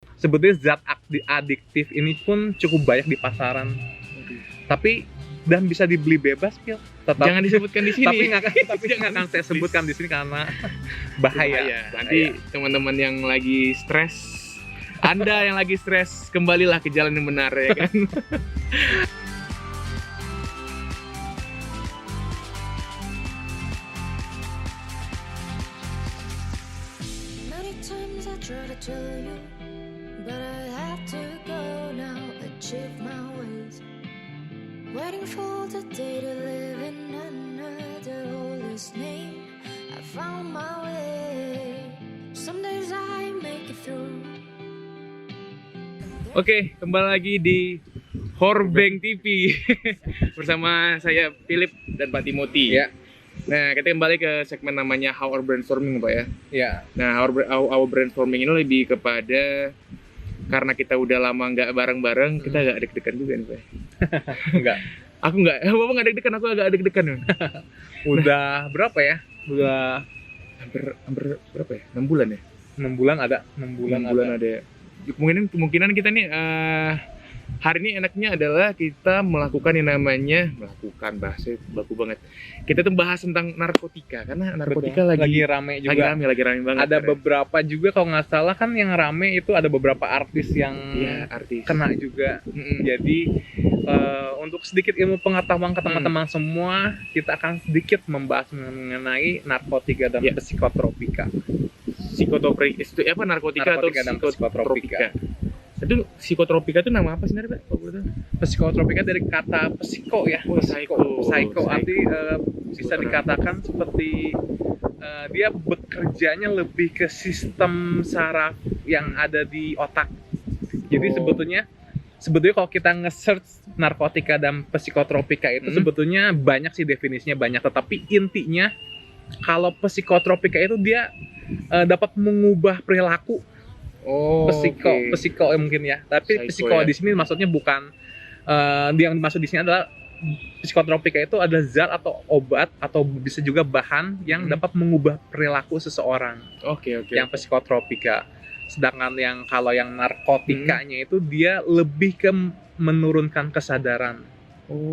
Sebetulnya zat adiktif ini pun cukup banyak di pasaran. Tapi dan bisa dibeli bebas, Pil. Jangan disebutkan di sini. Tapi nggak akan saya sebutkan di sini karena bahaya. Nanti teman-teman yang lagi stres, Anda yang lagi stres, kembalilah ke jalan yang benar ya kan. Many times I try to tell you, but I have to go now, achieve my ways. Waiting for the day to live in another holiest name. I found my way. Some days I make it through. Oke, kembali lagi di Horbeng TV bersama saya Philip dan Pak Timothy. Ya. Nah, kita kembali ke segmen namanya How Our Brainstorming, Pak ya. Ya. Nah, our brainstorming ini lebih kepada karena kita udah lama nggak bareng-bareng, kita agak deg-degan juga nih, Pak. Enggak. Aku nggak, Bapak nggak deg-degan, aku agak deg-degan. Udah berapa ya? Udah hampir berapa ya? 6 bulan ya? 6 bulan ada. 6 bulan, 6 bulan ada. Kemungkinan kita nih hari ini enaknya adalah kita melakukan yang namanya bahasa baku banget. Kita tuh bahas tentang narkotika karena narkotika lagi rame juga. lagi rame banget. Ada beberapa juga kalau nggak salah kan yang rame itu ada beberapa artis yang artis kena juga. Jadi untuk sedikit ilmu pengetahuan ke teman-teman semua, kita akan sedikit membahas mengenai narkotika dan psikotropika. Psikotropika itu apa? Narkotika atau dan psikotropika? Itu psikotropika itu nama apa sebenarnya, Pak? Psikotropika dari kata psiko ya. Psycho arti bisa dikatakan seperti dia bekerjanya lebih ke sistem saraf yang ada di otak. Jadi sebetulnya kalau kita nge-search narkotika dan psikotropika itu sebetulnya banyak sih definisinya, banyak, tetapi intinya kalau psikotropika itu dia dapat mengubah perilaku. Psiko mungkin ya. Tapi psiko di sini maksudnya bukan yang dimaksud di sini adalah psikotropika itu ada zat atau obat atau bisa juga bahan yang dapat mengubah perilaku seseorang. Yang psikotropika. Sedangkan kalau yang narkotikanya itu dia lebih ke menurunkan kesadaran.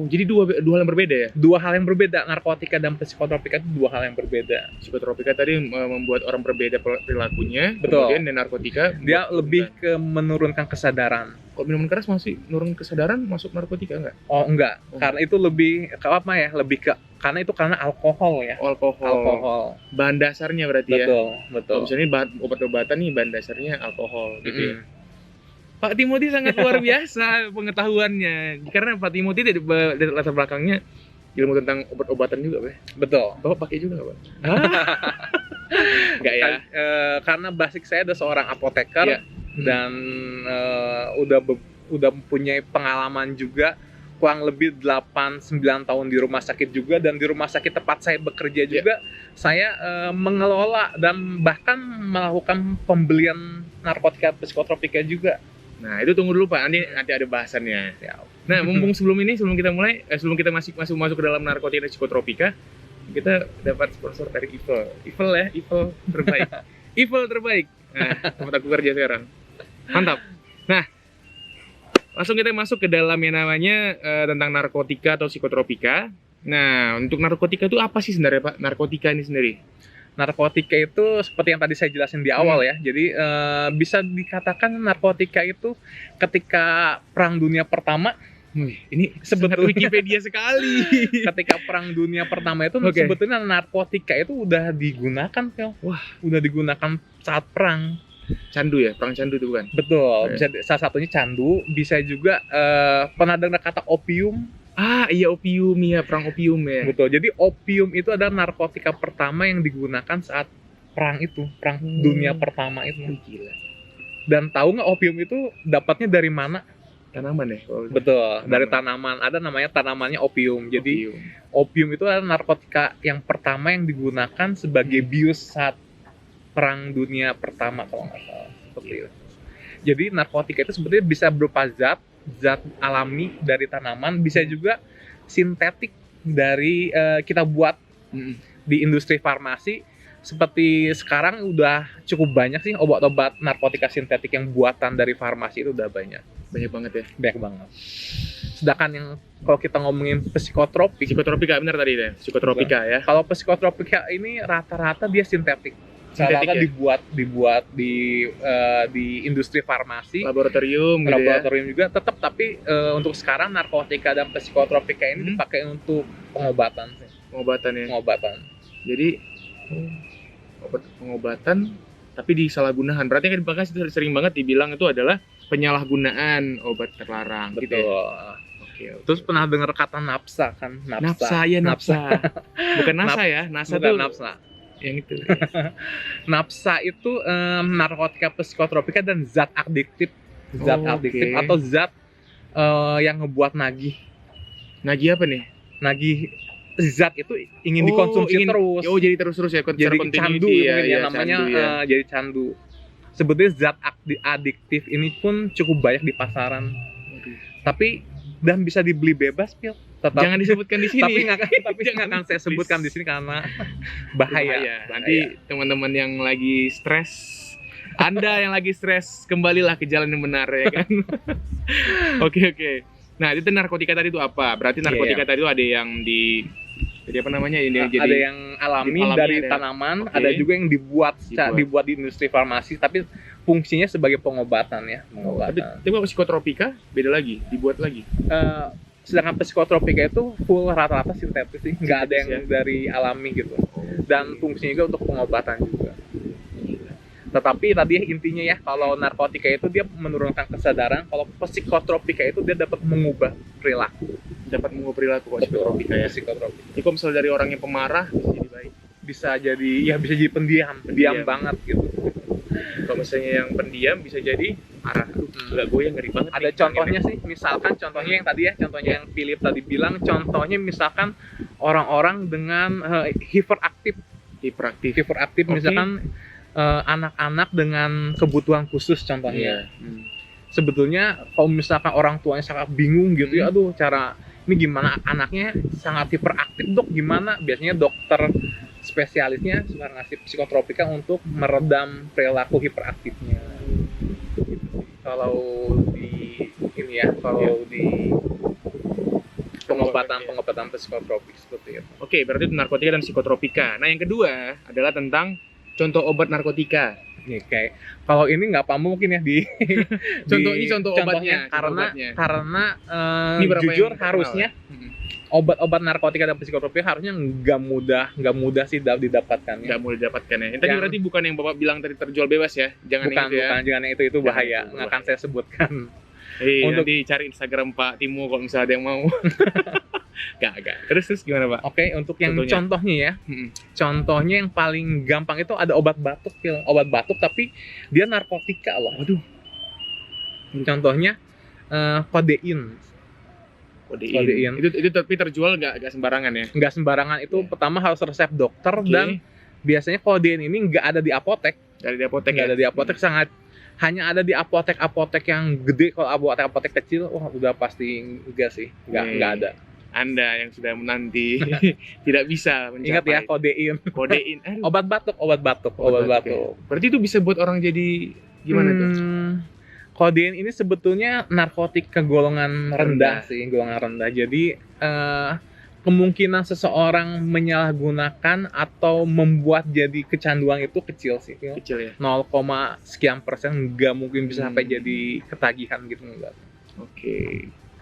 Jadi dua hal yang berbeda ya? Dua hal yang berbeda, narkotika dan psikotropika itu dua hal yang berbeda. Psikotropika tadi membuat orang berbeda perilakunya, betul. Kemudian dan narkotika dia lebih ke menurunkan kesadaran. Kalau minuman keras masih menurunkan kesadaran masuk narkotika enggak? Oh enggak, karena itu lebih ke apa ya? Lebih ke karena alkohol ya. Alkohol. Bahan dasarnya berarti ya. Betul. Misalnya obat-obatan nih bahan dasarnya alkohol gitu ya. Pak Timothy sangat luar biasa pengetahuannya, karena Pak Timothy dari latar belakangnya ilmu tentang obat-obatan juga, Pak. Betul. Bapak pakai juga nggak, Pak? Nggak ya? Karena basic saya ada seorang apoteker dan udah mempunyai pengalaman juga kurang lebih 8-9 tahun di rumah sakit juga, dan di rumah sakit tempat saya bekerja juga saya mengelola dan bahkan melakukan pembelian narkotika psikotropika juga. Nah, itu tunggu dulu Pak, nanti ada bahasannya. Nah, mumpung sebelum kita mulai, sebelum kita masuk ke dalam narkotika dan psikotropika, kita dapat sponsor dari Evil terbaik. Evil terbaik. Nah, tempat aku kerja sekarang. Mantap. Nah, langsung kita masuk ke dalam yang namanya tentang narkotika atau psikotropika. Nah, untuk narkotika itu apa sih sebenarnya, Pak? Narkotika ini sendiri? Narkotika itu seperti yang tadi saya jelasin di awal ya. Jadi bisa dikatakan narkotika itu ketika Perang Dunia Pertama. Ini sebetulnya Wikipedia sekali. Ketika Perang Dunia Pertama itu sebetulnya narkotika itu udah digunakan, Phil. Wah, udah digunakan saat perang. Candu ya? Perang candu itu bukan? Betul. Bisa salah satunya candu, bisa juga pernah dengar kata opium? Iya, opium ya, perang opium ya. Betul. Jadi opium itu adalah narkotika pertama yang digunakan saat perang itu, Perang Dunia Pertama itu. Gila. Dan tahu nggak opium itu dapatnya dari mana? Tanaman ya? Betul, dari tanaman. Ada namanya tanamannya opium. Jadi opium itu adalah narkotika yang pertama yang digunakan sebagai bius saat Perang Dunia Pertama kalau nggak salah. Seperti itu. Jadi narkotika itu sebetulnya bisa berupa zat alami dari tanaman, bisa juga sintetik dari kita buat di industri farmasi, seperti sekarang udah cukup banyak sih obat-obat narkotika sintetik yang buatan dari farmasi itu udah banyak. Banyak banget ya. Banyak banget. Sedangkan yang kalau kita ngomongin psikotropik, Psikotropika benar tadi deh. Psikotropika ya. kalau psikotropika ini rata-rata dia sintetik. Sintetik Rata-rata ya? dibuat di industri farmasi, Laboratorium gitu ya. laboratorium juga tetap, tapi untuk sekarang narkotika dan psikotropika ini dipakai untuk pengobatan sih. Pengobatan ya. Pengobatan. Jadi obat pengobatan tapi disalahgunakan. Berarti kan dipakai sering banget dibilang itu adalah penyalahgunaan obat terlarang gitu Betul. ya. Oke. Terus pernah dengar kata napsa kan? Nafsa ya nafsa. Bukan nasa ya. Nasa Bukan tuh napsa. yang itu. Napsa itu narkotika psikotropika dan zat adiktif. Zat Oh, adiktif oke. atau zat yang ngebuat nagih. Nagih apa nih? Nagih zat itu ingin dikonsumsi terus. Oh, jadi terus-terus ya. Jadi candu ya, mungkin ya, ya, namanya candu ya. jadi candu. Sebetulnya zat adiktif ini pun cukup banyak di pasaran. Tapi dan bisa dibeli bebas, Pil. Tetap. Jangan disebutkan di sini. Tapi nggak akan saya sebutkan di sini karena bahaya. Nanti teman-teman yang lagi stres, Anda yang lagi stres, kembalilah ke jalan yang benar ya kan. Oke. Nah, itu narkotika tadi itu apa? Berarti narkotika tadi itu ada yang jadi apa namanya? Jadi Ada yang alami alami dari ada. tanaman, Oke. ada juga yang dibuat Dibuat. di industri farmasi, tapi fungsinya sebagai pengobatan ya, Tapi pengobatan. kalau psikotropika beda lagi, dibuat lagi. Sedangkan psikotropika itu full rata-rata sintetis sih, nggak ada yang Sintetis dari alami gitu. Dan fungsinya juga untuk pengobatan juga. Tetapi tadi intinya ya, kalau narkotika itu dia menurunkan kesadaran, kalau psikotropika itu dia dapat mengubah perilaku. Dapat mengubah perilaku kok psikotropika ya. Psikotropika Jadi kalau misalnya dari orang yang pemarah bisa jadi baik. bisa jadi pendiam banget gitu. Kalau misalnya yang pendiam bisa jadi marah. Gak goyang, ngeri banget. Ada nih. contohnya sih, misalkan contohnya yang tadi ya, contohnya yang Philip tadi bilang, contohnya misalkan orang-orang dengan hiperaktif, Oke. misalkan anak-anak dengan kebutuhan khusus contohnya. Sebetulnya kalau misalkan orang tuanya sangat bingung gitu ya, aduh cara ini gimana anaknya sangat hiperaktif dok, gimana? Biasanya dokter spesialisnya suka ngasih psikotropika untuk meredam perilaku hiperaktifnya. Kalau di ini ya, kalau di pengobatan psikotropik seperti itu. Oke, berarti itu narkotika dan psikotropika. Nah, yang kedua adalah tentang contoh obat narkotika. Nih kayak kalau ini nggak paham mungkin ya di Contoh obatnya. karena Ini berapa jujur yang terkenal harusnya ya? obat-obat narkotika dan psikotropika harusnya nggak mudah sih didapatkan ya. Nggak mudah didapatkan ya. Yang tadi berarti bukan yang Bapak bilang tadi terjual bebas ya? Jangan Bukan, itu ya. jangan yang itu Jangan bahaya, itu, nggak akan saya sebutkan. Nanti cari Instagram Pak Timo kalau misalnya ada yang mau. Gak. Terus gimana Pak? Oke, untuk yang Contohnya. contohnya ya, Mm-mm. contohnya yang paling gampang itu ada obat batuk, Phil. Obat batuk tapi dia narkotika loh. Waduh. Contohnya kodein. Kodein. Itu tapi terjual nggak sembarangan ya? Nggak sembarangan, itu pertama harus resep dokter. Oke. Dan biasanya kodein ini nggak ada di apotek. Dari apotek Nggak ya? ada di apotek, hanya ada di apotek-apotek yang gede. Kalau apotek-apotek kecil, wah udah pasti enggak sih, nggak ada. Anda yang sudah menanti tidak bisa mencapai. Ingat ya, kodein. Kodein. Obat batuk. Berarti itu bisa buat orang jadi gimana tuh? Kodein ini sebetulnya narkotika golongan rendah sih, golongan rendah. Jadi kemungkinan seseorang menyalahgunakan atau membuat jadi kecanduan itu kecil sih. Kecil ya. 0, sekian persen, nggak mungkin bisa sampai jadi ketagihan gitu, enggak.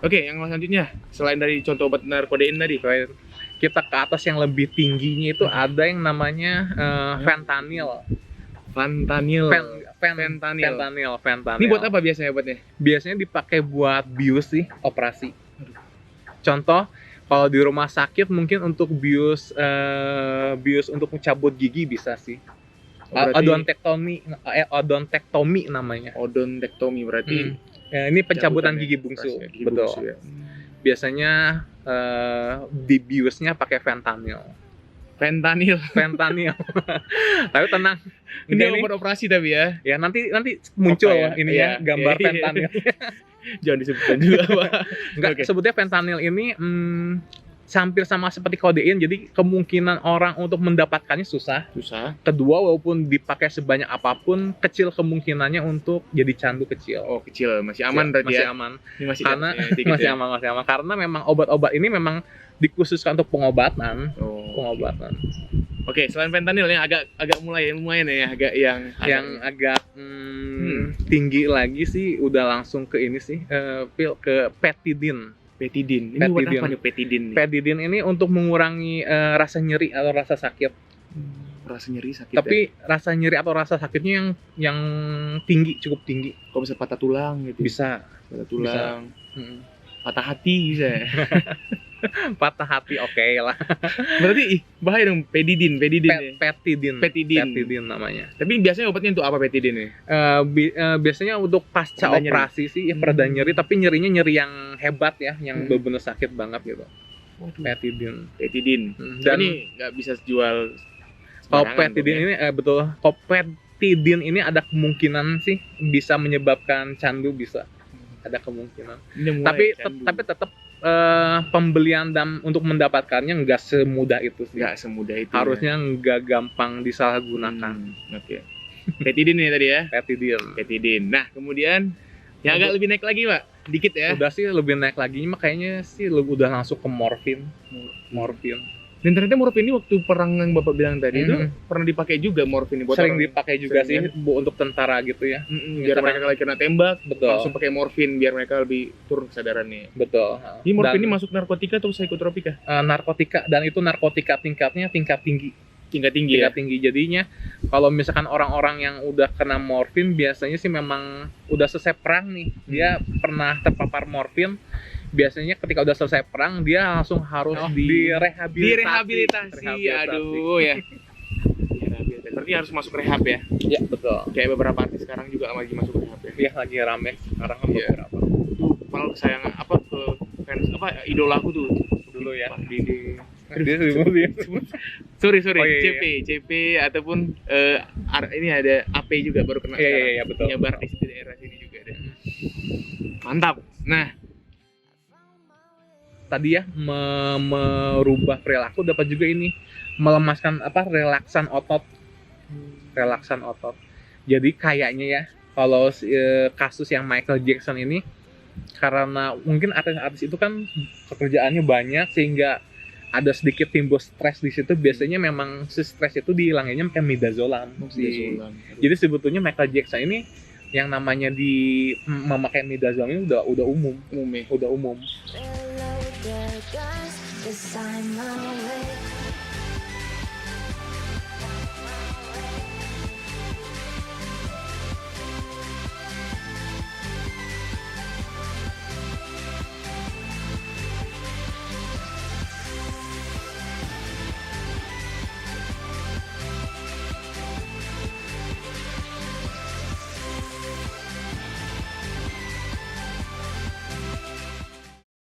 Oke, yang selanjutnya selain dari contoh obat narkodein tadi, Kita ke atas yang lebih tingginya itu ada yang namanya fentanyl. fentanyl. Fentanyl. Ini buat apa biasanya obatnya? Biasanya dipakai buat bius sih, operasi. Contoh, kalau di rumah sakit mungkin untuk bius untuk mencabut gigi bisa sih. Odontektomi namanya. Odontektomi berarti Ya, ini pencabutan cabutan gigi ya, bungsu. gigi Betul. bungsu ya. Biasanya di biusnya pakai fentanyl. Fentanyl. Tapi tenang. Ini obat operasi tapi ya. Ya nanti muncul Apa ya? ini Iya. ya gambar Iya. fentanyl. Jangan disebutkan juga, Pak. Enggak, Oke. sebutnya fentanyl ini hampir sama seperti kodein, jadi kemungkinan orang untuk mendapatkannya susah. Kedua, walaupun dipakai sebanyak apapun, kecil kemungkinannya untuk jadi candu kecil. Oh, kecil, masih aman berarti masih ya. aman. Ini masih Karena dikit masih ya? aman, masih aman. Karena memang obat-obat ini memang dikhususkan untuk pengobatan. Oh. Pengobatan. Oke, selain fentanyl yang agak mulai lumayan ya, agak yang Agak tinggi lagi sih, udah langsung ke ini sih, pil ke petidin. petidin. Ini buat Petidin. apa nih petidin nih? Petidin ini untuk mengurangi rasa nyeri atau rasa sakit. Rasa nyeri sakit. Tapi rasa nyeri atau rasa sakitnya yang tinggi, cukup tinggi. kalau bisa patah tulang gitu. Bisa. Patah tulang. Mm. Patah hati bisa. Ya? Patah hati oke lah. Berarti bahaya dong petidin ya. Petidin. Petidin. Petidin namanya. Tapi biasanya obatnya untuk apa petidin nih? Biasanya untuk pasca Pereda nyeri. operasi sih, ya pereda nyeri, tapi nyerinya nyeri yang hebat ya, yang benar-benar sakit banget gitu. Waduh. Petidin. Petidin. Dan ini nggak bisa jual. kalau sembarangan petidin dong, ini betul, kalau petidin ini ada kemungkinan sih bisa menyebabkan candu, bisa. Ada kemungkinan. Ini mulai candu. Tapi tetap pembelian dan untuk mendapatkannya nggak semudah itu sih. nggak semudah itu. Harusnya nggak gampang disalahgunakan. Oke. Petidin nih tadi ya. Petidin. Petidin. Nah, kemudian yang agak lebih naik lagi, Pak. Dikit ya. Udah sih lebih naik lagi, kayaknya sih udah langsung ke morfin. Dan ternyata morfin ini waktu perang yang Bapak bilang tadi itu pernah dipakai juga morfin ini buat Sering orang- dipakai juga sering sih untuk tentara gitu ya. biar Misalkan- mereka kalau kena tembak Betul. langsung pakai morfin biar mereka lebih turun kesadarannya. Betul. Ini morfin Dan, ini masuk narkotika atau psikotropika? narkotika, dan itu narkotika tingkatnya tingkat tinggi. Tingkat tinggi ya. Tingkat tinggi. Jadinya kalau misalkan orang-orang yang udah kena morfin biasanya sih memang udah selesai perang nih. Dia pernah terpapar morfin. Biasanya ketika udah selesai perang dia langsung harus direhabilitasi. Aduh ya. Direhabilitasi. Berarti harus masuk rehab ya. Ya, betul. Kayak beberapa artis sekarang juga lagi masuk rehab ya. Iya, lagi rame sekarang kan Iya. beberapa. Itu malah kesayangan apa ke fans apa idolaku tuh Dulu ya. Pak Dede. Dia sebut dia. Sorry Oh, iya, CP ataupun ini ada AP juga baru kena sekarang. Iya, betul. Nyebar di daerah sini juga ada. Mantap. Nah, Tadi ya merubah perilaku, dapat juga ini melemaskan relaksan otot. Jadi kayaknya ya kalau kasus yang Michael Jackson ini, karena mungkin artis-artis itu kan pekerjaannya banyak sehingga ada sedikit timbul stres di situ. Biasanya memang si stres itu dihilanginnya pakai midazolam. Jadi sebetulnya Michael Jackson ini yang namanya memakai midazolam ini udah umum. Hello there, guys. Yes, I'm awake.